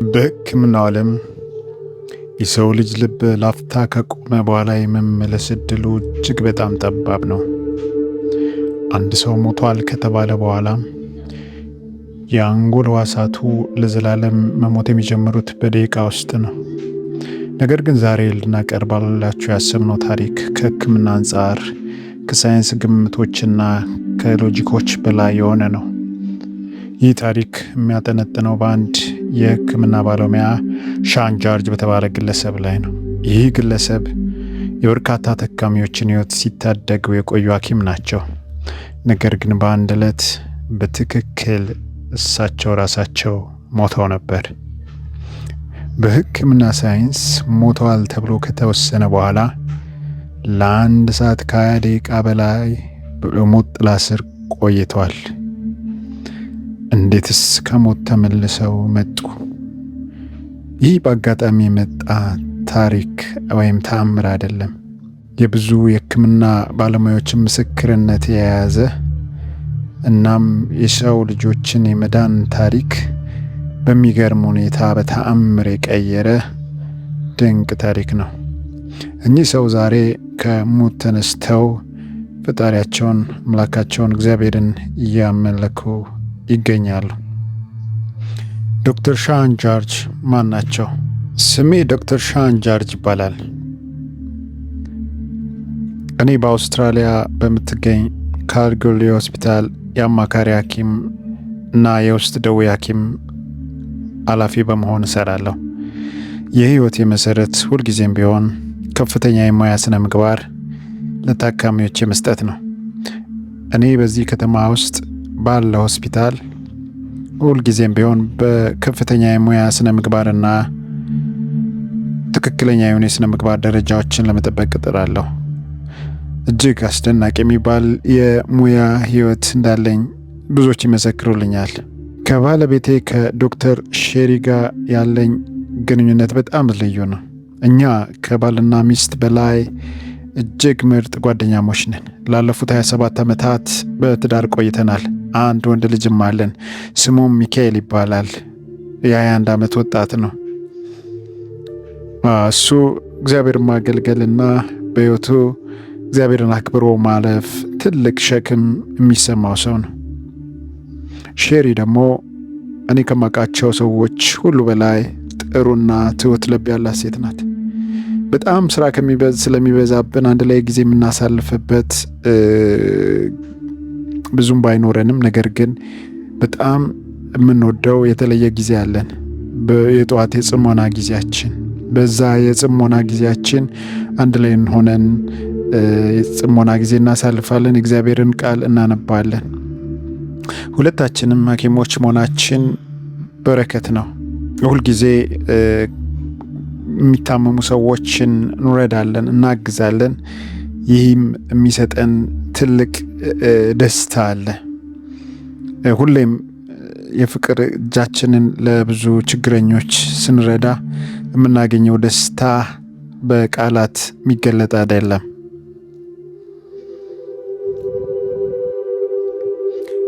በሕክምናው ዓለም የሰው ልጅ ልብ ላፍታ ከቆመ በኋላ የመመለስ ዕድሉ እጅግ በጣም ጠባብ ነው። አንድ ሰው ሞቷል ከተባለ በኋላ የአንጎል ሕዋሳቱ ለዘላለም መሞት የሚጀምሩት በደቂቃ ውስጥ ነው። ነገር ግን ዛሬ ልናቀርባላችሁ ያሰብነው ታሪክ ከሕክምና አንጻር ከሳይንስ ግምቶችና ከሎጂኮች በላይ የሆነ ነው። ይህ ታሪክ የሚያጠነጥነው በአንድ የሕክምና ባለሙያ ሻን ጃርጅ በተባለ ግለሰብ ላይ ነው። ይህ ግለሰብ የበርካታ ታካሚዎችን ሕይወት ሲታደጉ የቆዩ ሐኪም ናቸው። ነገር ግን በአንድ ዕለት በትክክል እሳቸው ራሳቸው ሞተው ነበር። በሕክምና ሳይንስ ሞተዋል ተብሎ ከተወሰነ በኋላ ለ1 ሰዓት ከ20 ደቂቃ በላይ በሞት ጥላ ስር ቆይተዋል። እንዴትስ ከሞት ተመልሰው መጡ? ይህ በአጋጣሚ የመጣ ታሪክ ወይም ተአምር አይደለም። የብዙ የሕክምና ባለሙያዎችን ምስክርነት የያዘ እናም የሰው ልጆችን የመዳን ታሪክ በሚገርም ሁኔታ በተአምር የቀየረ ድንቅ ታሪክ ነው። እኚህ ሰው ዛሬ ከሞት ተነስተው ፈጣሪያቸውን አምላካቸውን እግዚአብሔርን እያመለኩ ይገኛሉ። ዶክተር ሻን ጃርጅ ማን ናቸው? ስሜ ዶክተር ሻን ጃርጅ ይባላል። እኔ በአውስትራሊያ በምትገኝ ካልጋሪ ሆስፒታል የአማካሪ ሐኪም እና የውስጥ ደዌ ሐኪም ኃላፊ በመሆን እሰራለሁ። የህይወቴ መሰረት ሁልጊዜም ቢሆን ከፍተኛ የሙያ ስነ ምግባር ለታካሚዎች መስጠት ነው። እኔ በዚህ ከተማ ውስጥ ባለ ሆስፒታል ሁልጊዜም ቢሆን በከፍተኛ የሙያ ስነ ምግባርና ትክክለኛ የሆነ የስነ ምግባር ደረጃዎችን ለመጠበቅ እጥራለሁ። እጅግ አስደናቂ የሚባል የሙያ ህይወት እንዳለኝ ብዙዎች ይመሰክሩልኛል። ከባለቤቴ ከዶክተር ሼሪ ጋር ያለኝ ግንኙነት በጣም ልዩ ነው። እኛ ከባልና ሚስት በላይ እጅግ ምርጥ ጓደኛሞች ነን። ላለፉት 27 ዓመታት በትዳር ቆይተናል። አንድ ወንድ ልጅም አለን። ስሙም ሚካኤል ይባላል። የ21 ዓመት ወጣት ነው። እሱ እግዚአብሔር ማገልገልና በሕይወቱ እግዚአብሔርን አክብሮ ማለፍ ትልቅ ሸክም የሚሰማው ሰው ነው። ሼሪ ደግሞ እኔ ከማውቃቸው ሰዎች ሁሉ በላይ ጥሩና ትሁት ልብ ያላት ሴት ናት። በጣም ስራ ስለሚበዛብን አንድ ላይ ጊዜ የምናሳልፍበት ብዙም ባይኖረንም ነገር ግን በጣም የምንወደው የተለየ ጊዜ አለን። የጠዋት የጽሞና ጊዜያችን፣ በዛ የጽሞና ጊዜያችን አንድ ላይ ሆነን የጽሞና ጊዜ እናሳልፋለን። እግዚአብሔርን ቃል እናነባለን። ሁለታችንም ሐኪሞች መሆናችን በረከት ነው። ሁልጊዜ የሚታመሙ ሰዎችን እንረዳለን፣ እናግዛለን። ይህም የሚሰጠን ትልቅ ደስታ አለ። ሁሌም የፍቅር እጃችንን ለብዙ ችግረኞች ስንረዳ የምናገኘው ደስታ በቃላት የሚገለጥ አይደለም።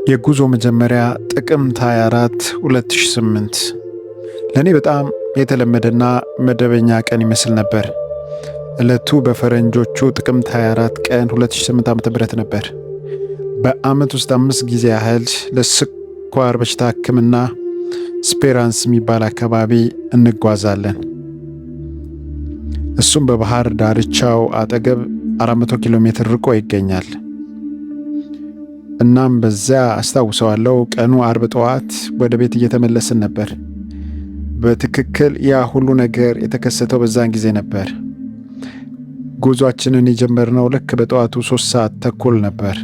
የጉዞ መጀመሪያ ጥቅምት 24 2008 ለእኔ በጣም የተለመደና መደበኛ ቀን ይመስል ነበር። ዕለቱ በፈረንጆቹ ጥቅምት 24 ቀን 2008 ዓ.ም ነበር። በአመት ውስጥ 5 ጊዜ ያህል ለስኳር በሽታ ሕክምና ስፔራንስ የሚባል አካባቢ እንጓዛለን። እሱም በባህር ዳርቻው አጠገብ 400 ኪሎ ሜትር ርቆ ይገኛል። እናም በዚያ አስታውሰዋለሁ። ቀኑ አርብ ጠዋት ወደ ቤት እየተመለስን ነበር። በትክክል ያ ሁሉ ነገር የተከሰተው በዛን ጊዜ ነበር። ጉዟችንን የጀመርነው ልክ በጠዋቱ 3 ሰዓት ተኩል ነበር።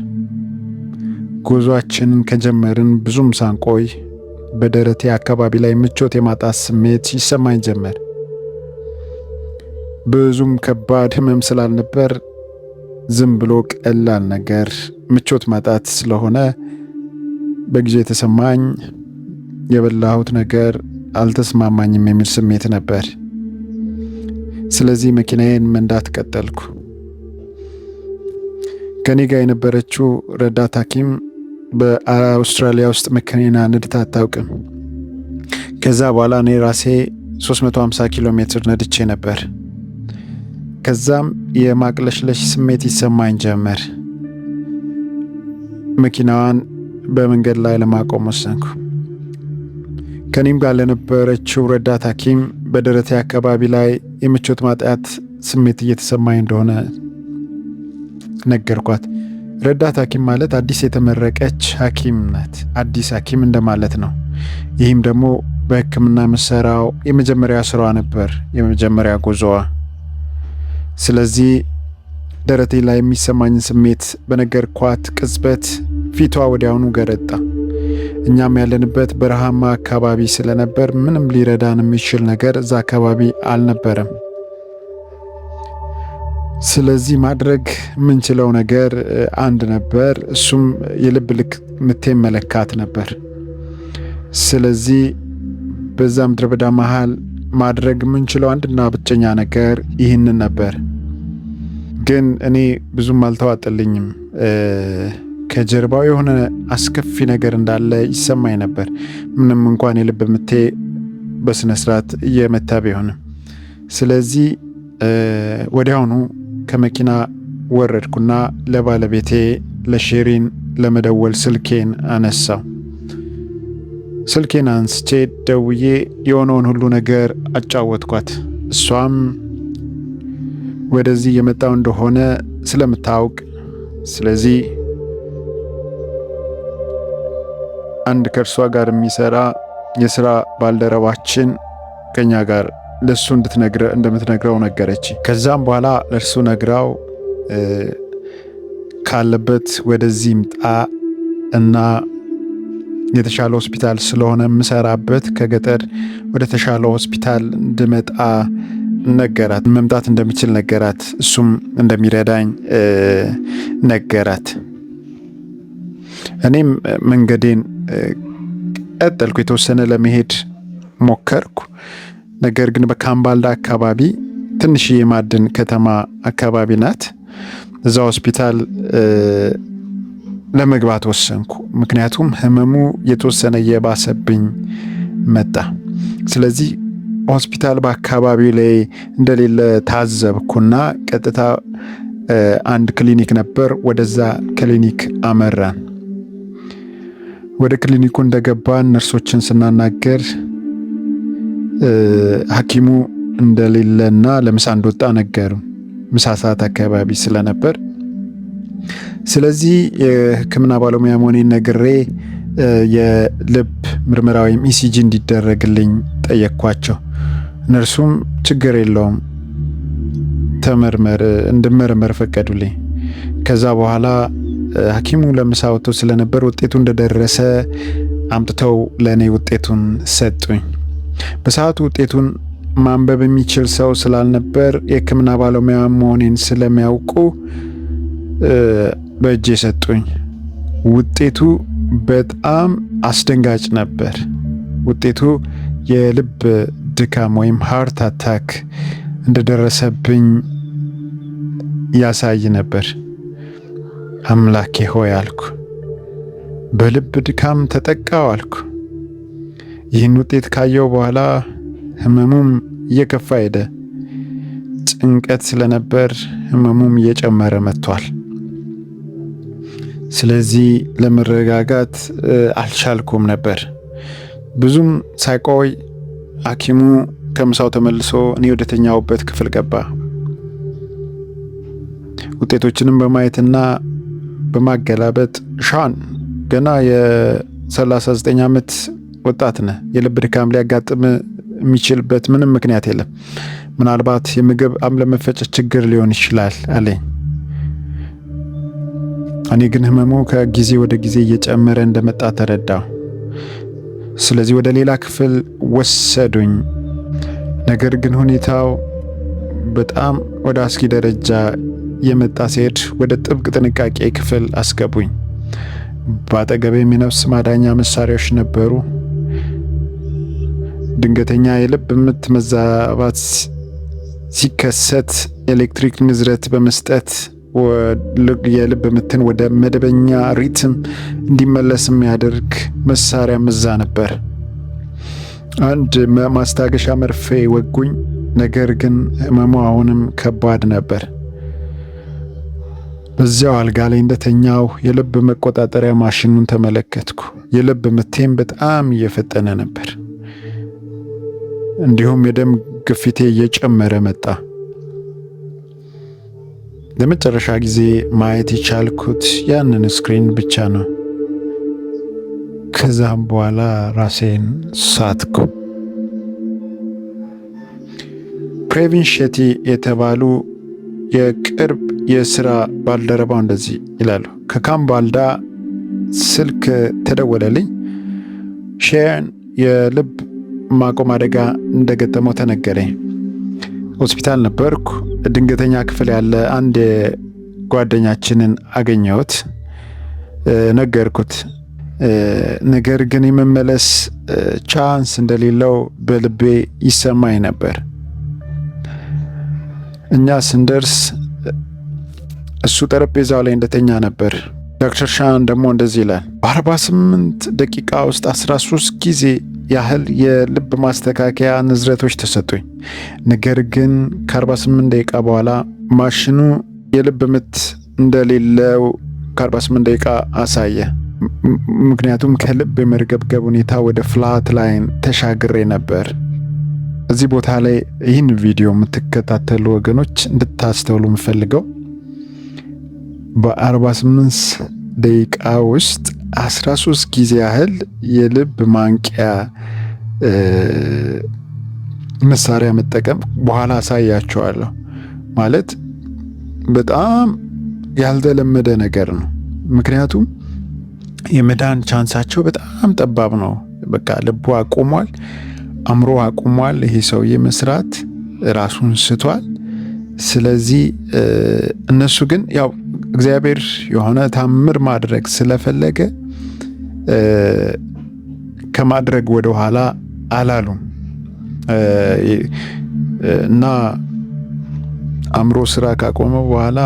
ጉዟችንን ከጀመርን ብዙም ሳንቆይ በደረቴ አካባቢ ላይ ምቾት የማጣት ስሜት ይሰማኝ ጀመር። ብዙም ከባድ ህመም ስላልነበር ዝም ብሎ ቀላል ነገር ምቾት ማጣት ስለሆነ በጊዜ የተሰማኝ የበላሁት ነገር አልተስማማኝም የሚል ስሜት ነበር። ስለዚህ መኪናዬን መንዳት ቀጠልኩ። ከኔ ጋር የነበረችው ረዳት ሐኪም በአውስትራሊያ ውስጥ መኪና ነድታ አታውቅም። ከዛ በኋላ እኔ ራሴ 350 ኪሎ ሜትር ነድቼ ነበር። ከዛም የማቅለሽለሽ ስሜት ይሰማኝ ጀመር። መኪናዋን በመንገድ ላይ ለማቆም ወሰንኩ። ከኔም ጋር ለነበረችው ረዳት ሐኪም በደረቴ አካባቢ ላይ የምቾት ማጣት ስሜት እየተሰማኝ እንደሆነ ነገርኳት። ረዳት ሐኪም ማለት አዲስ የተመረቀች ሐኪም ናት። አዲስ ሐኪም እንደማለት ነው። ይህም ደግሞ በሕክምና መሰራው የመጀመሪያ ስራዋ ነበር፣ የመጀመሪያ ጉዞዋ። ስለዚህ ደረቴ ላይ የሚሰማኝ ስሜት በነገርኳት ቅጽበት ፊቷ ወዲያውኑ ገረጣ። እኛም ያለንበት በረሃማ አካባቢ ስለነበር ምንም ሊረዳን የሚችል ነገር እዛ አካባቢ አልነበረም። ስለዚህ ማድረግ የምንችለው ነገር አንድ ነበር፣ እሱም የልብ ምቴን መለካት ነበር። ስለዚህ በዛ ምድረ በዳ መሃል ማድረግ የምንችለው አንድና ብቸኛ ነገር ይህንን ነበር። ግን እኔ ብዙም አልተዋጠልኝም። ከጀርባው የሆነ አስከፊ ነገር እንዳለ ይሰማኝ ነበር፣ ምንም እንኳን የልብ ምቴ በስነስርዓት እየመታ ቢሆንም። ስለዚህ ወዲያውኑ ከመኪና ወረድኩና ለባለቤቴ ለሼሪን ለመደወል ስልኬን አነሳው። ስልኬን አንስቼ ደውዬ የሆነውን ሁሉ ነገር አጫወትኳት። እሷም ወደዚህ የመጣው እንደሆነ ስለምታውቅ፣ ስለዚህ አንድ ከእርሷ ጋር የሚሰራ የስራ ባልደረባችን ከኛ ጋር ለሱ እንደምትነግረው ነገረች። ከዛም በኋላ ለእርሱ ነግራው ካለበት ወደዚህ ምጣ እና የተሻለ ሆስፒታል ስለሆነ የምሰራበት ከገጠር ወደ ተሻለ ሆስፒታል እንድመጣ ነገራት። መምጣት እንደሚችል ነገራት። እሱም እንደሚረዳኝ ነገራት። እኔም መንገዴን ቀጠልኩ። የተወሰነ ለመሄድ ሞከርኩ። ነገር ግን በካምባልዳ አካባቢ ትንሽዬ የማዕድን ከተማ አካባቢ ናት። እዛ ሆስፒታል ለመግባት ወሰንኩ። ምክንያቱም ህመሙ የተወሰነ የባሰብኝ መጣ። ስለዚህ ሆስፒታል በአካባቢው ላይ እንደሌለ ታዘብኩና ቀጥታ አንድ ክሊኒክ ነበር፣ ወደዛ ክሊኒክ አመራን። ወደ ክሊኒኩ እንደገባን ነርሶችን ስናናገር ሐኪሙ እንደሌለና ለምሳ እንደወጣ ነገሩ። ምሳ ሰዓት አካባቢ ስለነበር ስለዚህ የሕክምና ባለሙያ መሆኔን ነግሬ የልብ ምርመራ ወይም ኢሲጂ እንዲደረግልኝ ጠየቅኳቸው። እነርሱም ችግር የለውም እንድመረመር ፈቀዱልኝ። ከዛ በኋላ ሐኪሙ ለምሳ ወጥቶ ስለነበር ውጤቱ እንደደረሰ አምጥተው ለእኔ ውጤቱን ሰጡኝ። በሰዓቱ ውጤቱን ማንበብ የሚችል ሰው ስላልነበር የሕክምና ባለሙያ መሆኔን ስለሚያውቁ በእጄ ሰጡኝ። ውጤቱ በጣም አስደንጋጭ ነበር። ውጤቱ የልብ ድካም ወይም ሃርት አታክ እንደደረሰብኝ ያሳይ ነበር። አምላኬ ሆይ አልኩ፣ በልብ ድካም ተጠቃው አልኩ። ይህን ውጤት ካየው በኋላ ህመሙም እየከፋ ሄደ። ጭንቀት ስለነበር ህመሙም እየጨመረ መጥቷል። ስለዚህ ለመረጋጋት አልቻልኩም ነበር። ብዙም ሳይቆይ ሐኪሙ ከምሳው ተመልሶ እኔ ወደተኛውበት ክፍል ገባ። ውጤቶችንም በማየትና በማገላበጥ ሻን ገና የ39 ዓመት ወጣት ነህ፣ የልብ ድካም ሊያጋጥም የሚችልበት ምንም ምክንያት የለም፣ ምናልባት የምግብ አለመፈጨት ችግር ሊሆን ይችላል አለኝ። እኔ ግን ህመሙ ከጊዜ ወደ ጊዜ እየጨመረ እንደመጣ ተረዳሁ። ስለዚህ ወደ ሌላ ክፍል ወሰዱኝ። ነገር ግን ሁኔታው በጣም ወደ አስጊ ደረጃ የመጣ ሲሄድ ወደ ጥብቅ ጥንቃቄ ክፍል አስገቡኝ። በአጠገቤም የነፍስ ማዳኛ መሳሪያዎች ነበሩ። ድንገተኛ የልብ ምት መዛባት ሲከሰት ኤሌክትሪክ ንዝረት በመስጠት የልብ ምትን ወደ መደበኛ ሪትም እንዲመለስ የሚያደርግ መሳሪያ መዛ ነበር። አንድ ማስታገሻ መርፌ ወጉኝ። ነገር ግን ህመሙ አሁንም ከባድ ነበር። በዚያው አልጋ ላይ እንደተኛው የልብ መቆጣጠሪያ ማሽኑን ተመለከትኩ። የልብ ምቴም በጣም እየፈጠነ ነበር። እንዲሁም የደም ግፊቴ እየጨመረ መጣ። ለመጨረሻ ጊዜ ማየት የቻልኩት ያንን ስክሪን ብቻ ነው። ከዛም በኋላ ራሴን ሳትኩ። ፕሬቪን ሼቲ የተባሉ የቅርብ የስራ ባልደረባው እንደዚህ ይላሉ። ከካምባልዳ ስልክ ተደወለልኝ። ሼን የልብ ማቆም አደጋ እንደገጠመው ተነገረኝ። ሆስፒታል ነበርኩ። ድንገተኛ ክፍል ያለ አንድ ጓደኛችንን አገኘሁት፣ ነገርኩት። ነገር ግን የመመለስ ቻንስ እንደሌለው በልቤ ይሰማኝ ነበር። እኛ ስንደርስ እሱ ጠረጴዛው ላይ እንደተኛ ነበር። ዶክተር ሻን ደግሞ እንደዚህ ይላል። በ48 ደቂቃ ውስጥ 13 ጊዜ ያህል የልብ ማስተካከያ ንዝረቶች ተሰጡኝ። ነገር ግን ከ48 ደቂቃ በኋላ ማሽኑ የልብ ምት እንደሌለው ከ48 ደቂቃ አሳየ። ምክንያቱም ከልብ የመርገብገብ ሁኔታ ወደ ፍላት ላይን ተሻግሬ ነበር። እዚህ ቦታ ላይ ይህን ቪዲዮ የምትከታተሉ ወገኖች እንድታስተውሉ የምፈልገው በ48 ደቂቃ ውስጥ 13 ጊዜ ያህል የልብ ማንቂያ መሳሪያ መጠቀም በኋላ አሳያቸዋለሁ። ማለት በጣም ያልተለመደ ነገር ነው። ምክንያቱም የመዳን ቻንሳቸው በጣም ጠባብ ነው። በቃ ልቡ አቁሟል፣ አእምሮ አቁሟል። ይሄ ሰውዬ መስራት ራሱን ስቷል። ስለዚህ እነሱ ግን ያው እግዚአብሔር የሆነ ታምር ማድረግ ስለፈለገ ከማድረግ ወደ ኋላ አላሉም እና አእምሮ ስራ ካቆመ በኋላ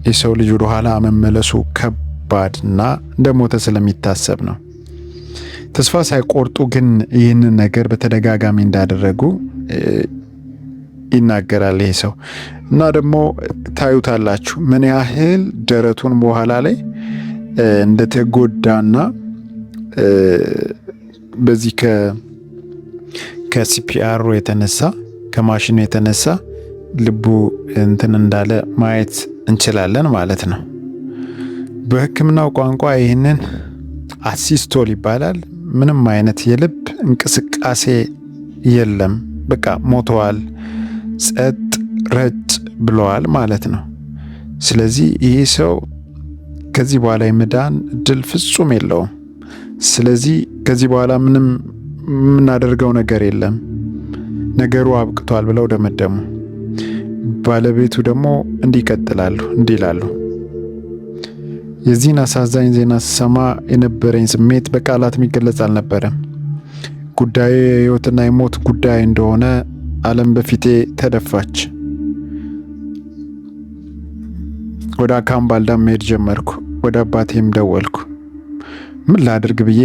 የሰው ልጅ ወደ ኋላ መመለሱ ከባድ እና እንደሞተ ስለሚታሰብ ነው። ተስፋ ሳይቆርጡ ግን ይህንን ነገር በተደጋጋሚ እንዳደረጉ ይናገራል ይሄ ሰው። እና ደግሞ ታዩታላችሁ ምን ያህል ደረቱን በኋላ ላይ እንደተጎዳና በዚህ ከሲፒአሩ የተነሳ ከማሽኑ የተነሳ ልቡ እንትን እንዳለ ማየት እንችላለን ማለት ነው። በሕክምናው ቋንቋ ይህንን አሲስቶል ይባላል። ምንም አይነት የልብ እንቅስቃሴ የለም። በቃ ሞተዋል፣ ጸጥ ረጭ ብለዋል ማለት ነው። ስለዚህ ይህ ሰው ከዚህ በኋላ የመዳን እድል ፍጹም የለውም። ስለዚህ ከዚህ በኋላ ምንም የምናደርገው ነገር የለም፣ ነገሩ አብቅቷል ብለው ደመደሙ። ባለቤቱ ደግሞ እንዲቀጥላሉ እንዲላሉ። የዚህን አሳዛኝ ዜና ስሰማ የነበረኝ ስሜት በቃላት የሚገለጽ አልነበረም። ጉዳዩ የህይወትና የሞት ጉዳይ እንደሆነ ዓለም በፊቴ ተደፋች። ወደ ካምባልዳም መሄድ ጀመርኩ። ወደ አባቴም ደወልኩ። ምን ላድርግ ብዬ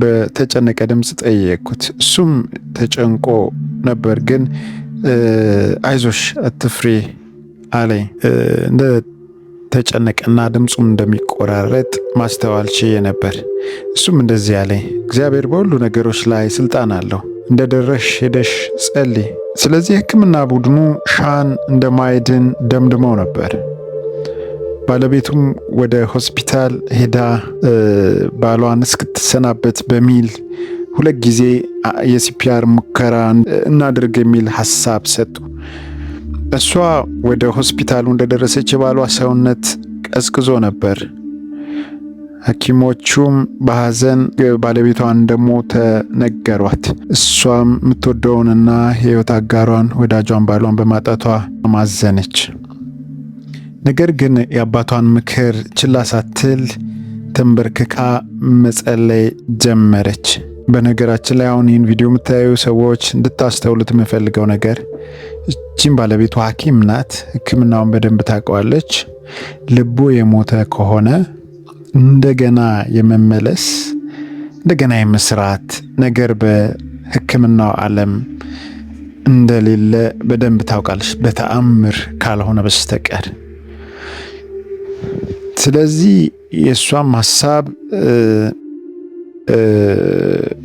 በተጨነቀ ድምፅ ጠየቅኩት። እሱም ተጨንቆ ነበር፣ ግን አይዞሽ አትፍሪ አለኝ። እንደ ተጨነቀና ድምፁም እንደሚቆራረጥ ማስተዋል ችዬ ነበር። እሱም እንደዚህ አለኝ፣ እግዚአብሔር በሁሉ ነገሮች ላይ ስልጣን አለው፣ እንደደረሽ ሄደሽ ጸልይ። ስለዚህ የሕክምና ቡድኑ ሻን እንደማይድን ደምድመው ነበር። ባለቤቱም ወደ ሆስፒታል ሄዳ ባሏን እስክትሰናበት በሚል 2 ጊዜ የሲፒአር ሙከራ እናድርግ የሚል ሀሳብ ሰጡ። እሷ ወደ ሆስፒታሉ እንደደረሰች የባሏ ሰውነት ቀዝቅዞ ነበር። ሐኪሞቹም በሐዘን ባለቤቷን እንደሞተ ነገሯት። እሷም የምትወደውንና የህይወት አጋሯን ወዳጇን ባሏን በማጣቷ ማዘነች። ነገር ግን የአባቷን ምክር ችላ ሳትል ተንበርክካ መጸለይ ጀመረች። በነገራችን ላይ አሁን ይህን ቪዲዮ የምታዩ ሰዎች እንድታስተውሉት የምፈልገው ነገር እቺም ባለቤቱ ሐኪም ናት። ሕክምናውን በደንብ ታውቀዋለች። ልቡ የሞተ ከሆነ እንደገና የመመለስ እንደገና የመስራት ነገር ሕክምናው ዓለም እንደሌለ በደንብ ታውቃለች፣ በተአምር ካልሆነ በስተቀር። ስለዚህ የእሷም ሀሳብ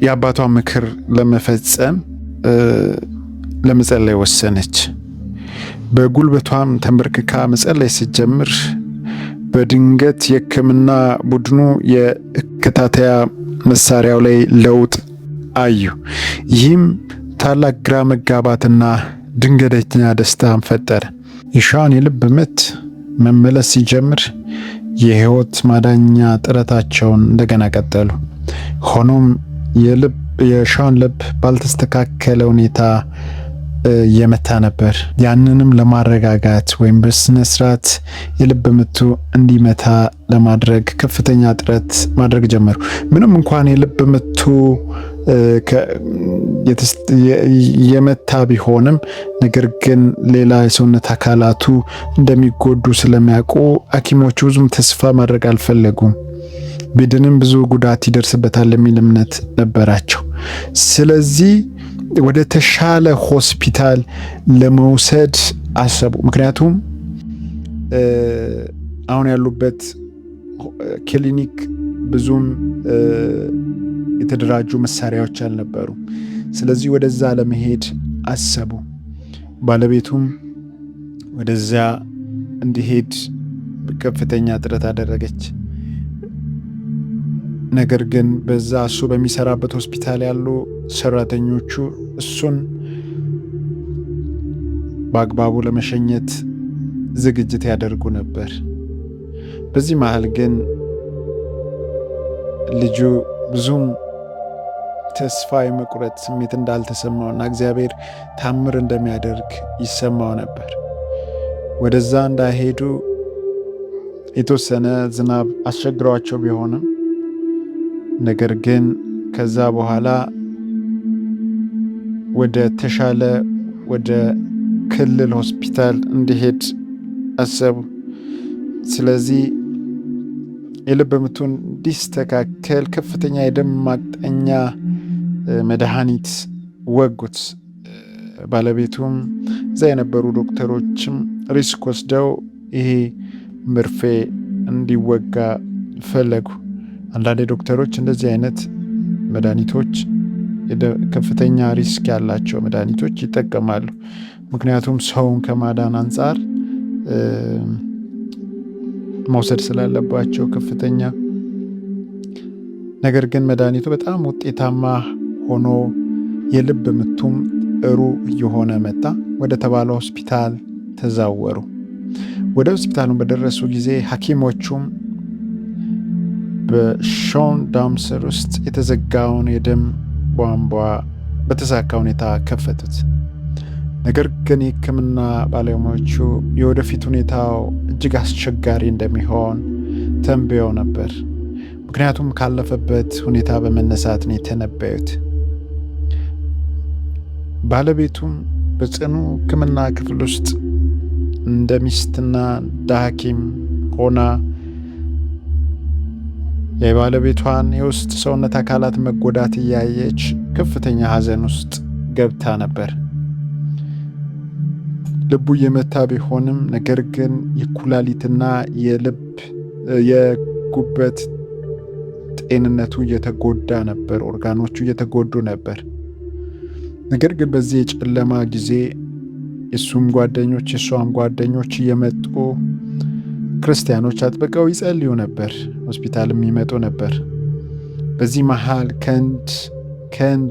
የአባቷን ምክር ለመፈጸም ለመጸለይ ወሰነች። በጉልበቷም ተንበርክካ መጸለይ ስትጀምር በድንገት የሕክምና ቡድኑ የእከታተያ መሳሪያው ላይ ለውጥ አዩ። ይህም ታላቅ ግራ መጋባትና ድንገተኛ ደስታን ፈጠረ። የሻን የልብ ምት መመለስ ሲጀምር የህይወት ማዳኛ ጥረታቸውን እንደገና ቀጠሉ። ሆኖም የሻን ልብ ባልተስተካከለ ሁኔታ የመታ ነበር። ያንንም ለማረጋጋት ወይም በስነ ስርዓት የልብ ምቱ እንዲመታ ለማድረግ ከፍተኛ ጥረት ማድረግ ጀመሩ። ምንም እንኳን የልብ ምቱ የመታ ቢሆንም ነገር ግን ሌላ የሰውነት አካላቱ እንደሚጎዱ ስለሚያውቁ ሐኪሞቹ ብዙም ተስፋ ማድረግ አልፈለጉም። ቢድንም ብዙ ጉዳት ይደርስበታል የሚል እምነት ነበራቸው። ስለዚህ ወደ ተሻለ ሆስፒታል ለመውሰድ አሰቡ። ምክንያቱም አሁን ያሉበት ክሊኒክ ብዙም የተደራጁ መሳሪያዎች አልነበሩም። ስለዚህ ወደዛ ለመሄድ አሰቡ። ባለቤቱም ወደዚያ እንዲሄድ ከፍተኛ ጥረት አደረገች። ነገር ግን በዛ እሱ በሚሰራበት ሆስፒታል ያሉ ሰራተኞቹ እሱን በአግባቡ ለመሸኘት ዝግጅት ያደርጉ ነበር። በዚህ መሃል ግን ልጁ ብዙም ተስፋ የመቁረጥ ስሜት እንዳልተሰማውና እግዚአብሔር ታምር እንደሚያደርግ ይሰማው ነበር። ወደዛ እንዳይሄዱ የተወሰነ ዝናብ አስቸግሯቸው ቢሆንም ነገር ግን ከዛ በኋላ ወደ ተሻለ ወደ ክልል ሆስፒታል እንዲሄድ አሰቡ። ስለዚህ የልብ ምቱን እንዲስተካከል ከፍተኛ የደም ማቅጠኛ መድኃኒት ወጉት። ባለቤቱም እዛ የነበሩ ዶክተሮችም ሪስክ ወስደው ይሄ መርፌ እንዲወጋ ፈለጉ። አንዳንድ ዶክተሮች እንደዚህ አይነት መድኃኒቶች ከፍተኛ ሪስክ ያላቸው መድኃኒቶች ይጠቀማሉ። ምክንያቱም ሰውን ከማዳን አንጻር መውሰድ ስላለባቸው ከፍተኛ። ነገር ግን መድኃኒቱ በጣም ውጤታማ ሆኖ የልብ ምቱም ጥሩ እየሆነ መጣ። ወደ ተባለ ሆስፒታል ተዛወሩ። ወደ ሆስፒታሉ በደረሱ ጊዜ ሐኪሞቹም በሾን ዳምሰር ውስጥ የተዘጋውን የደም ቧንቧ በተሳካ ሁኔታ ከፈቱት። ነገር ግን የሕክምና ባለሙያዎቹ የወደፊት ሁኔታው እጅግ አስቸጋሪ እንደሚሆን ተንብየው ነበር። ምክንያቱም ካለፈበት ሁኔታ በመነሳት ነው የተነበዩት። ባለቤቱም በጽኑ ሕክምና ክፍል ውስጥ እንደ ሚስትና እንደ ሐኪም ሆና የባለቤቷን የውስጥ ሰውነት አካላት መጎዳት እያየች ከፍተኛ ሐዘን ውስጥ ገብታ ነበር። ልቡ እየመታ ቢሆንም ነገር ግን የኩላሊትና የጉበት ጤንነቱ እየተጎዳ ነበር። ኦርጋኖቹ እየተጎዱ ነበር። ነገር ግን በዚህ የጨለማ ጊዜ የእሱም ጓደኞች የእሷም ጓደኞች እየመጡ ክርስቲያኖች አጥብቀው ይጸልዩ ነበር። ሆስፒታልም ይመጡ ነበር። በዚህ መሃል ከህንድ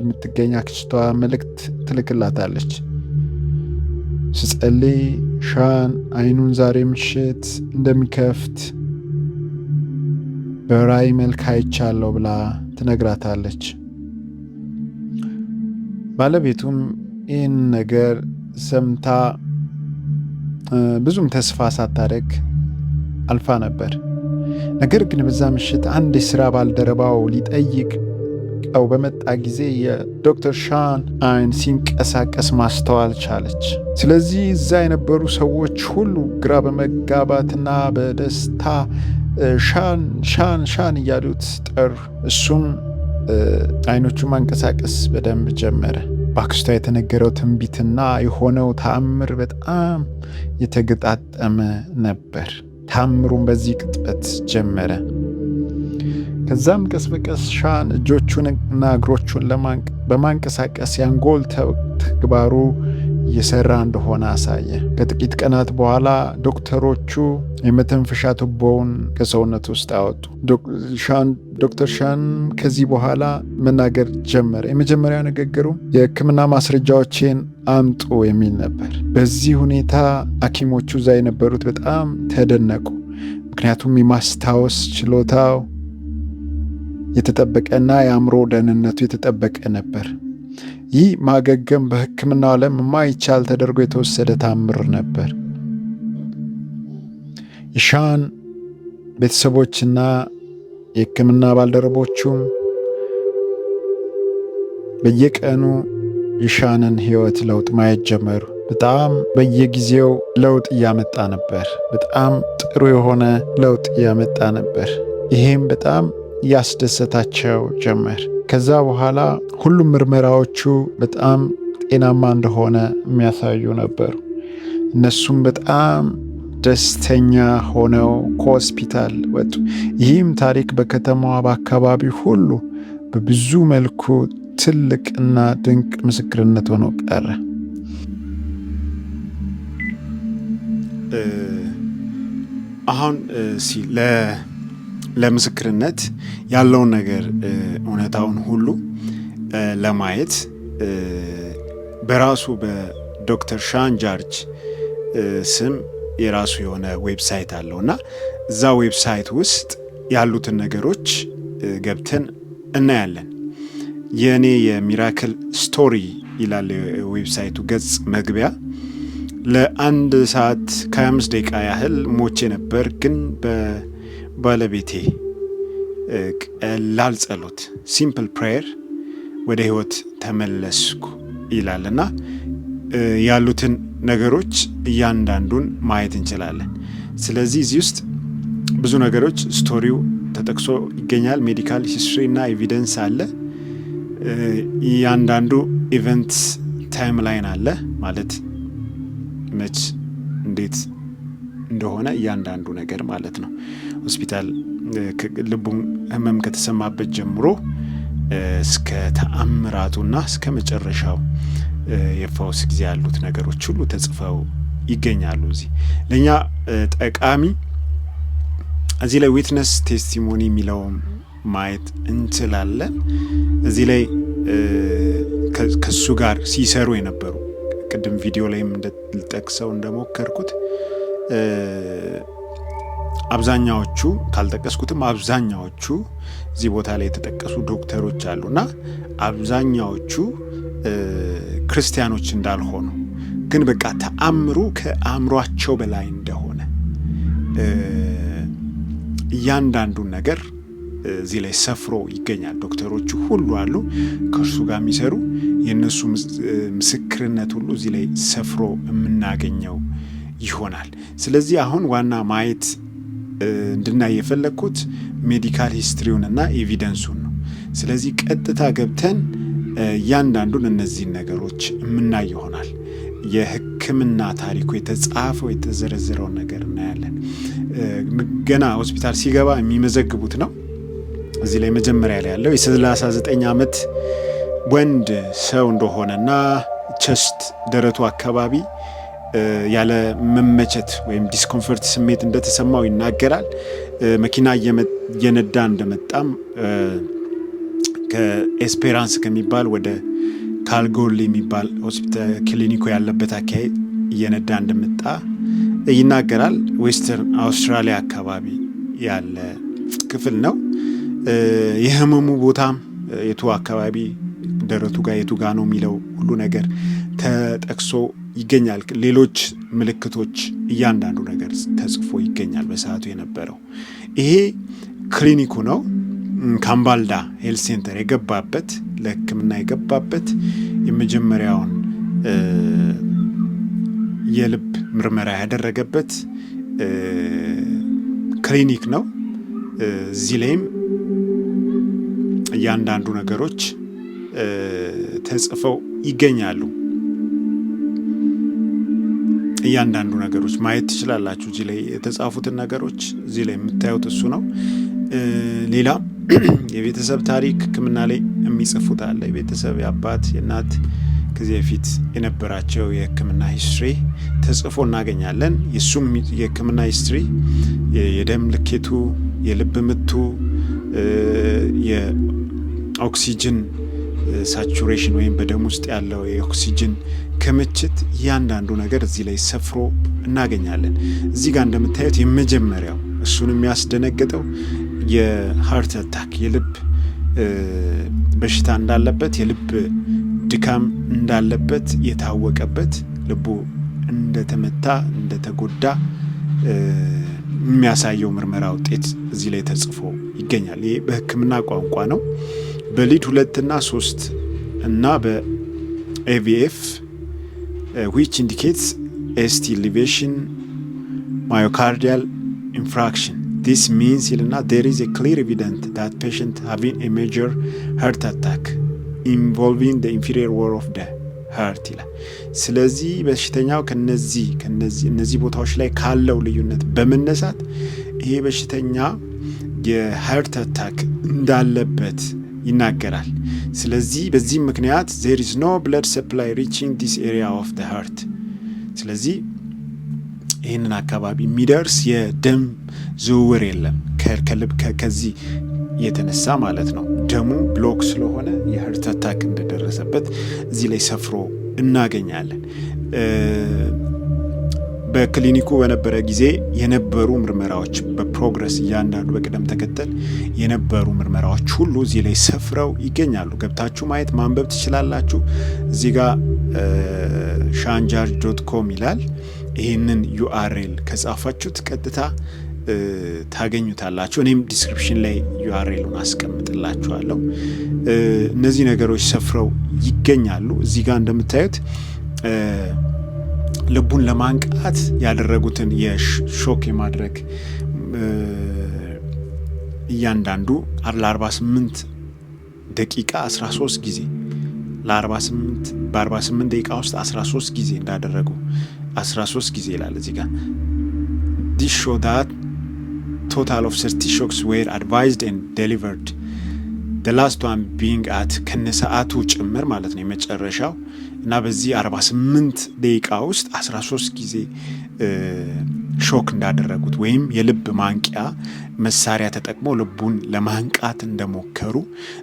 የምትገኝ አክስቷ መልእክት ትልክላታለች። ስጸልይ ሻን አይኑን ዛሬ ምሽት እንደሚከፍት በራእይ መልክ አይቻለሁ ብላ ትነግራታለች። ባለቤቱም ይህን ነገር ሰምታ ብዙም ተስፋ ሳታደርግ አልፋ ነበር። ነገር ግን በዛ ምሽት አንድ የሥራ ባልደረባው ሊጠይቀው በመጣ ጊዜ የዶክተር ሻን አይን ሲንቀሳቀስ ማስተዋል ቻለች። ስለዚህ እዛ የነበሩ ሰዎች ሁሉ ግራ በመጋባትና በደስታ ሻን ሻን ሻን እያሉት ጠሩ። እሱም አይኖቹ ማንቀሳቀስ በደንብ ጀመረ። በአክስቷ የተነገረው ትንቢትና የሆነው ተአምር በጣም የተገጣጠመ ነበር። ተአምሩን በዚህ ቅጽበት ጀመረ። ከዛም ቀስ በቀስ ሻን እጆቹንና እግሮቹን በማንቀሳቀስ የአንጎል ተግባሩ እየሰራ እንደሆነ አሳየ። ከጥቂት ቀናት በኋላ ዶክተሮቹ የመተንፈሻ ቱቦውን ከሰውነት ውስጥ አወጡ። ዶክተር ሻን ከዚህ በኋላ መናገር ጀመረ። የመጀመሪያ ንግግሩ የሕክምና ማስረጃዎቼን አምጡ የሚል ነበር። በዚህ ሁኔታ ሐኪሞቹ እዛ የነበሩት በጣም ተደነቁ። ምክንያቱም የማስታወስ ችሎታው የተጠበቀና የአእምሮ ደህንነቱ የተጠበቀ ነበር። ይህ ማገገም በሕክምናው ዓለም የማይቻል ተደርጎ የተወሰደ ታምር ነበር። የሻን ቤተሰቦችና የሕክምና ባልደረቦቹም በየቀኑ የሻንን ሕይወት ለውጥ ማየት ጀመሩ። በጣም በየጊዜው ለውጥ እያመጣ ነበር። በጣም ጥሩ የሆነ ለውጥ እያመጣ ነበር። ይሄም በጣም እያስደሰታቸው ጀመር። ከዛ በኋላ ሁሉም ምርመራዎቹ በጣም ጤናማ እንደሆነ የሚያሳዩ ነበሩ። እነሱም በጣም ደስተኛ ሆነው ከሆስፒታል ወጡ። ይህም ታሪክ በከተማዋ በአካባቢው ሁሉ በብዙ መልኩ ትልቅና ድንቅ ምስክርነት ሆኖ ቀረ። አሁን ለምስክርነት ያለውን ነገር እውነታውን ሁሉ ለማየት በራሱ በዶክተር ሻን ጃርጅ ስም የራሱ የሆነ ዌብሳይት አለው እና እዛ ዌብሳይት ውስጥ ያሉትን ነገሮች ገብተን እናያለን። የእኔ የሚራክል ስቶሪ ይላል ዌብሳይቱ ገጽ መግቢያ። ለ1 ሰዓት ከ25 ደቂቃ ያህል ሞቼ ነበር፣ ግን ባለቤቴ ቀላል ጸሎት ሲምፕል ፕሬየር ወደ ህይወት ተመለስኩ ይላልና ያሉትን ነገሮች እያንዳንዱን ማየት እንችላለን። ስለዚህ እዚህ ውስጥ ብዙ ነገሮች ስቶሪው ተጠቅሶ ይገኛል። ሜዲካል ሂስትሪ እና ኤቪደንስ አለ። እያንዳንዱ ኢቨንት ታይም ላይን አለ፣ ማለት መች እንዴት እንደሆነ እያንዳንዱ ነገር ማለት ነው። ሆስፒታል ልቡን ህመም ከተሰማበት ጀምሮ እስከ ተአምራቱና እስከ መጨረሻው የፈውስ ጊዜ ያሉት ነገሮች ሁሉ ተጽፈው ይገኛሉ። እዚህ ለእኛ ጠቃሚ እዚህ ላይ ዊትነስ ቴስቲሞኒ የሚለው ማየት እንችላለን። እዚህ ላይ ከሱ ጋር ሲሰሩ የነበሩ ቅድም ቪዲዮ ላይም ልጠቅሰው እንደሞከርኩት አብዛኛዎቹ ካልጠቀስኩትም አብዛኛዎቹ እዚህ ቦታ ላይ የተጠቀሱ ዶክተሮች አሉና አብዛኛዎቹ ክርስቲያኖች እንዳልሆኑ ግን በቃ ተአምሩ ከአእምሯቸው በላይ እንደሆነ እያንዳንዱን ነገር እዚህ ላይ ሰፍሮ ይገኛል። ዶክተሮቹ ሁሉ አሉ ከእርሱ ጋር የሚሰሩ የእነሱ ምስክርነት ሁሉ እዚህ ላይ ሰፍሮ የምናገኘው ይሆናል። ስለዚህ አሁን ዋና ማየት እንድናይ የፈለግኩት ሜዲካል ሂስትሪውንና ኤቪደንሱን ነው። ስለዚህ ቀጥታ ገብተን እያንዳንዱን እነዚህን ነገሮች የምናይ ይሆናል። የሕክምና ታሪኩ የተጻፈው የተዘረዘረውን ነገር እናያለን። ገና ሆስፒታል ሲገባ የሚመዘግቡት ነው። እዚህ ላይ መጀመሪያ ላይ ያለው የ39 ዓመት ወንድ ሰው እንደሆነና ቸስት ደረቱ አካባቢ ያለ መመቸት ወይም ዲስኮምፈርት ስሜት እንደተሰማው ይናገራል። መኪና እየነዳ እንደመጣም ከኤስፔራንስ ከሚባል ወደ ካልጎል የሚባል ሆስፒታል ክሊኒኮ ያለበት አካባቢ እየነዳ እንደመጣ ይናገራል። ዌስተርን አውስትራሊያ አካባቢ ያለ ክፍል ነው። የህመሙ ቦታም የቱ አካባቢ ደረቱ ጋር የቱ ጋር ነው የሚለው ሁሉ ነገር ተጠቅሶ ይገኛል። ሌሎች ምልክቶች እያንዳንዱ ነገር ተጽፎ ይገኛል። በሰዓቱ የነበረው ይሄ ክሊኒኩ ነው። ካምባልዳ ሄልት ሴንተር የገባበት ለሕክምና የገባበት የመጀመሪያውን የልብ ምርመራ ያደረገበት ክሊኒክ ነው። እዚህ ላይም እያንዳንዱ ነገሮች ተጽፈው ይገኛሉ። እያንዳንዱ ነገሮች ማየት ትችላላችሁ። እዚህ ላይ የተጻፉትን ነገሮች እዚህ ላይ የምታዩት እሱ ነው። ሌላ የቤተሰብ ታሪክ ሕክምና ላይ የሚጽፉት አለ። የቤተሰብ የአባት የእናት ከዚህ በፊት የነበራቸው የሕክምና ሂስትሪ ተጽፎ እናገኛለን። የእሱም የሕክምና ሂስትሪ የደም ልኬቱ፣ የልብ ምቱ፣ የኦክሲጅን ሳቹሬሽን ወይም በደም ውስጥ ያለው የኦክሲጅን ክምችት እያንዳንዱ ነገር እዚህ ላይ ሰፍሮ እናገኛለን። እዚህ ጋር እንደምታዩት የመጀመሪያው እሱን የሚያስደነግጠው የሃርት አታክ የልብ በሽታ እንዳለበት፣ የልብ ድካም እንዳለበት የታወቀበት፣ ልቡ እንደተመታ እንደተጎዳ የሚያሳየው ምርመራ ውጤት እዚህ ላይ ተጽፎ ይገኛል። ይህ በሕክምና ቋንቋ ነው። በሊድ 2 እና 3 እና በኤቪኤፍ which indicates ST elevation myocardial infarction. This means there is a clear evidence that patient having a major heart attack involving the inferior wall of the heart ይላል። ስለዚህ በሽተኛው ከነዚህ ቦታዎች ላይ ካለው ልዩነት በመነሳት ይሄ በሽተኛ የሃርት አታክ እንዳለበት ይናገራል። ስለዚህ በዚህ ምክንያት there is no blood supply reaching this area of the heart። ስለዚህ ይህንን አካባቢ የሚደርስ የደም ዝውውር የለም ከልብ ከዚህ የተነሳ ማለት ነው። ደሙ ብሎክ ስለሆነ የሃርት አታክ እንደደረሰበት እዚህ ላይ ሰፍሮ እናገኛለን። በክሊኒኩ በነበረ ጊዜ የነበሩ ምርመራዎች በፕሮግረስ እያንዳንዱ በቅደም ተከተል የነበሩ ምርመራዎች ሁሉ እዚህ ላይ ሰፍረው ይገኛሉ። ገብታችሁ ማየት ማንበብ ትችላላችሁ። እዚህ ጋር shanjarj.com ይላል። ይህንን URL ከጻፋችሁት ቀጥታ ታገኙታላችሁ። እኔም ዲስክሪፕሽን ላይ URLን አስቀምጥላችኋለሁ። እነዚህ ነገሮች ሰፍረው ይገኛሉ። እዚህ ጋር እንደምታዩት ልቡን ለማንቃት ያደረጉትን የሾክ የማድረግ እያንዳንዱ ለ48 ደቂቃ 13 ጊዜ በ48 ደቂቃ ውስጥ 13 ጊዜ እንዳደረጉ 13 ጊዜ ይላል እዚህ ጋር። This show that total of 30 shocks were advised and delivered, the last one being at ከነሰዓቱ ጭምር ማለት ነው የመጨረሻው እና በዚህ 48 ደቂቃ ውስጥ 13 ጊዜ ሾክ እንዳደረጉት ወይም የልብ ማንቂያ መሳሪያ ተጠቅሞ ልቡን ለማንቃት እንደሞከሩ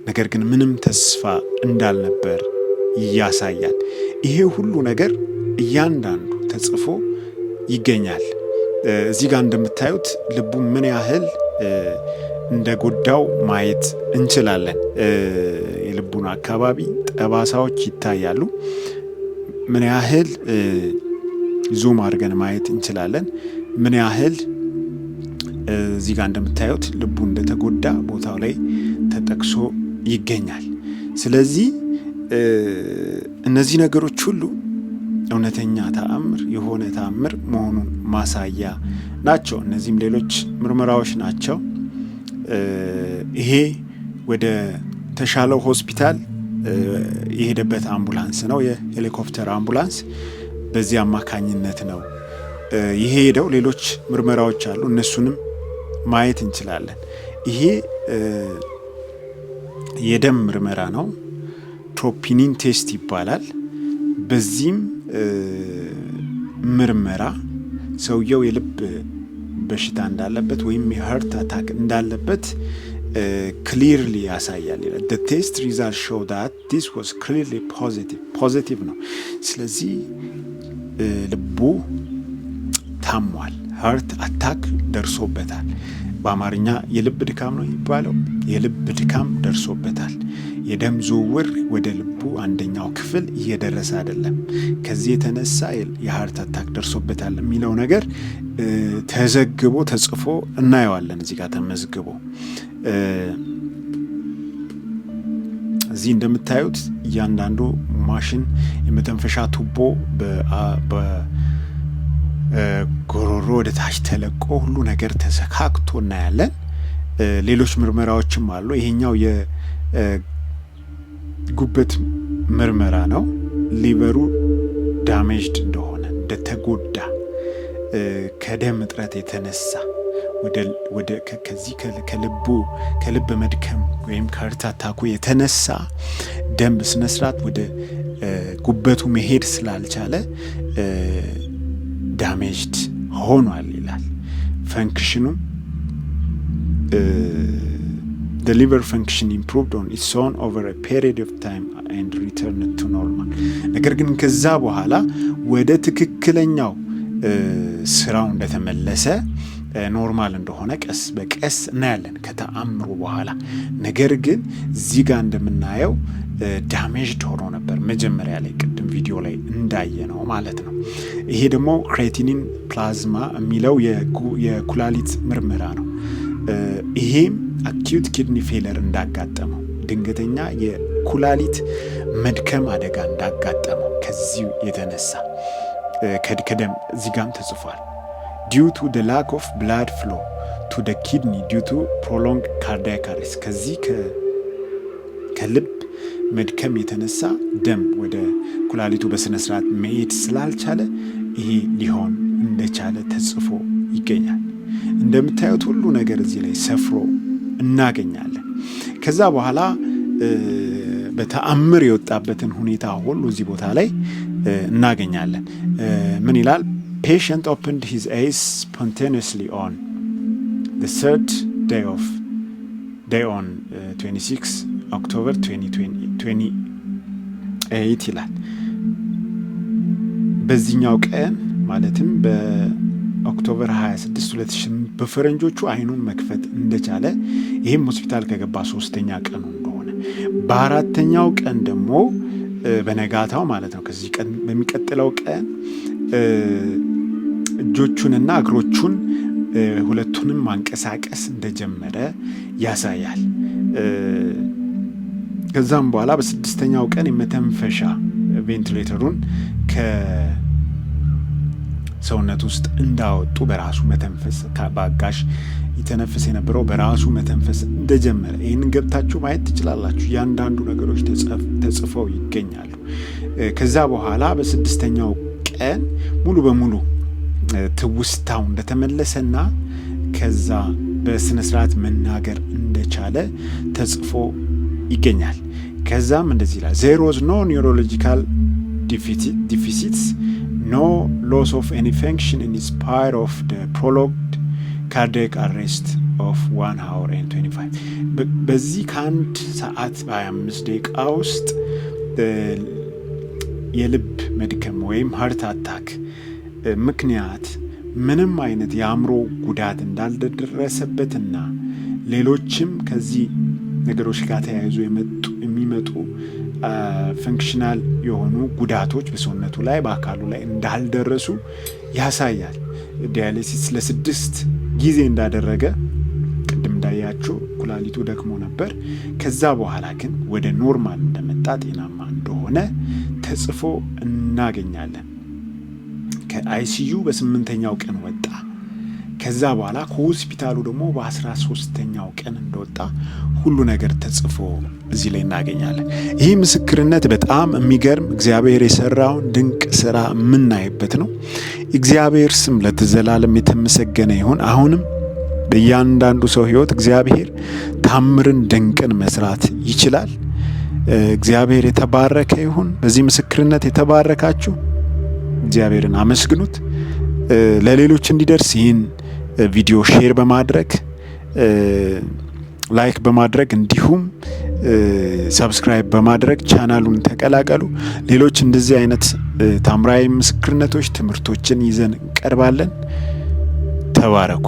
ነገር ግን ምንም ተስፋ እንዳልነበር ያሳያል። ይሄ ሁሉ ነገር እያንዳንዱ ተጽፎ ይገኛል። እዚህ ጋር እንደምታዩት ልቡ ምን ያህል እንደጎዳው ማየት እንችላለን። የልቡን አካባቢ ጠባሳዎች ይታያሉ። ምን ያህል ዙም አድርገን ማየት እንችላለን። ምን ያህል እዚህ ጋር እንደምታዩት ልቡ እንደተጎዳ ቦታው ላይ ተጠቅሶ ይገኛል። ስለዚህ እነዚህ ነገሮች ሁሉ እውነተኛ ተአምር የሆነ ተአምር መሆኑን ማሳያ ናቸው። እነዚህም ሌሎች ምርመራዎች ናቸው። ይሄ ወደ ተሻለው ሆስፒታል የሄደበት አምቡላንስ ነው፣ የሄሊኮፕተር አምቡላንስ። በዚህ አማካኝነት ነው ይሄ ሄደው። ሌሎች ምርመራዎች አሉ፣ እነሱንም ማየት እንችላለን። ይሄ የደም ምርመራ ነው፣ ትሮፒኒን ቴስት ይባላል። በዚህም ምርመራ ሰውየው የልብ በሽታ እንዳለበት ወይም የሃርት አታክ እንዳለበት ክሊርሊ ያሳያል። the test results show that this was clearly positive ነው። ስለዚህ ልቡ ታሟል፣ ሃርት አታክ ደርሶበታል። በአማርኛ የልብ ድካም ነው የሚባለው። የልብ ድካም ደርሶበታል። የደም ዝውውር ወደ ልቡ አንደኛው ክፍል እየደረሰ አይደለም። ከዚህ የተነሳ የሃርት አታክ ደርሶበታል የሚለው ነገር ተዘግቦ ተጽፎ እናየዋለን። እዚህ ጋር ተመዝግቦ እዚህ እንደምታዩት እያንዳንዱ ማሽን የመተንፈሻ ቱቦ በጎሮሮ ወደ ታች ተለቆ ሁሉ ነገር ተሰካክቶ እናያለን። ሌሎች ምርመራዎችም አሉ። ይሄኛው የጉበት ምርመራ ነው። ሊቨሩ ዳሜጅድ እንደሆነ እንደተጎዳ ከደም እጥረት የተነሳ ከዚህ ከልብ መድከም ወይም ከሀርት አታኩ የተነሳ ደም በስነ ስርዓት ወደ ጉበቱ መሄድ ስላልቻለ ዳሜጅድ ሆኗል ይላል። ፈንክሽኑ the liver function improved on its own over a period of time and returned to normal. ነገር ግን ከዛ በኋላ ወደ ትክክለኛው ስራው እንደተመለሰ ኖርማል እንደሆነ ቀስ በቀስ እናያለን ከተአምሩ በኋላ። ነገር ግን እዚህ ጋር እንደምናየው ዳሜጅድ ሆኖ ነበር መጀመሪያ ላይ ቅድም ቪዲዮ ላይ እንዳየ ነው ማለት ነው። ይሄ ደግሞ ክሬቲኒን ፕላዝማ የሚለው የኩላሊት ምርመራ ነው። ይሄም አኪዩት ኪድኒ ፌለር እንዳጋጠመው ድንገተኛ የኩላሊት መድከም አደጋ እንዳጋጠመው ከዚህ የተነሳ ከደም እዚህ ጋም ተጽፏል። due to the lack of blood flow to the kidney due to prolonged cardiac arrest ከዚህ ከልብ መድከም የተነሳ ደም ወደ ኩላሊቱ በስነ ስርዓት መሄድ ስላልቻለ ይሄ ሊሆን እንደቻለ ተጽፎ ይገኛል። እንደምታዩት ሁሉ ነገር እዚህ ላይ ሰፍሮ እናገኛለን። ከዛ በኋላ በተአምር የወጣበትን ሁኔታ ሁሉ እዚህ ቦታ ላይ እናገኛለን። ምን ይላል? patient opened his eyes spontaneously on the third day on 26 October 2028 ይላል። በዚህኛው ቀን ማለትም በኦክቶበር 26 2008 በፈረንጆቹ አይኑን መክፈት እንደቻለ ይህም ሆስፒታል ከገባ 3ኛ ቀኑ እንደሆነ፣ በ4ኛው ቀን ደግሞ በነጋታው ማለት ነው ከዚህ ቀን በሚቀጥለው ቀን እጆቹንና እግሮቹን ሁለቱንም ማንቀሳቀስ እንደጀመረ ያሳያል። ከዛም በኋላ በ6ኛው ቀን የመተንፈሻ ቬንቲሌተሩን ከሰውነት ውስጥ እንዳወጡ በራሱ መተንፈስ በአጋሽ ይተነፍስ የነበረው በራሱ መተንፈስ እንደጀመረ ይህንን ገብታችሁ ማየት ትችላላችሁ። እያንዳንዱ ነገሮች ተጽፈው ይገኛሉ። ከዛ በኋላ በ6ኛው ቀን ሙሉ በሙሉ ትውስታው እንደተመለሰና ከዛ በስነ ስርዓት መናገር እንደቻለ ተጽፎ ይገኛል። ከዛም እንደዚህ ይላል there was no neurological deficits no loss of any function in spite of the prolonged cardiac arrest of 1 hour and 25 በዚህ ከአንድ ሰዓት በ25 ደቂቃ ውስጥ የልብ መድከም ወይም ሃርት አታክ ምክንያት ምንም አይነት የአእምሮ ጉዳት እንዳልደረሰበትና ሌሎችም ከዚህ ነገሮች ጋር ተያይዞ የሚመጡ ፈንክሽናል የሆኑ ጉዳቶች በሰውነቱ ላይ በአካሉ ላይ እንዳልደረሱ ያሳያል። ዲያሊሲስ ለ6 ጊዜ እንዳደረገ ቅድም እንዳያችሁ ኩላሊቱ ደክሞ ነበር። ከዛ በኋላ ግን ወደ ኖርማል እንደመጣ ጤናማ እንደሆነ ተጽፎ እናገኛለን። ከአይሲዩ በ8ኛው ቀን ወጣ። ከዛ በኋላ ከሆስፒታሉ ደግሞ በ13ኛው ቀን እንደወጣ ሁሉ ነገር ተጽፎ እዚህ ላይ እናገኛለን። ይህ ምስክርነት በጣም የሚገርም እግዚአብሔር የሰራውን ድንቅ ስራ የምናይበት ነው። እግዚአብሔር ስም ለዘላለም የተመሰገነ ይሁን። አሁንም በእያንዳንዱ ሰው ህይወት እግዚአብሔር ታምርን ድንቅን መስራት ይችላል። እግዚአብሔር የተባረከ ይሁን። በዚህ ምስክርነት የተባረካችሁ እግዚአብሔርን አመስግኑት። ለሌሎች እንዲደርስ ይህን ቪዲዮ ሼር በማድረግ ላይክ በማድረግ እንዲሁም ሰብስክራይብ በማድረግ ቻናሉን ተቀላቀሉ። ሌሎች እንደዚህ አይነት ታምራዊ ምስክርነቶች፣ ትምህርቶችን ይዘን እንቀርባለን። ተባረኩ።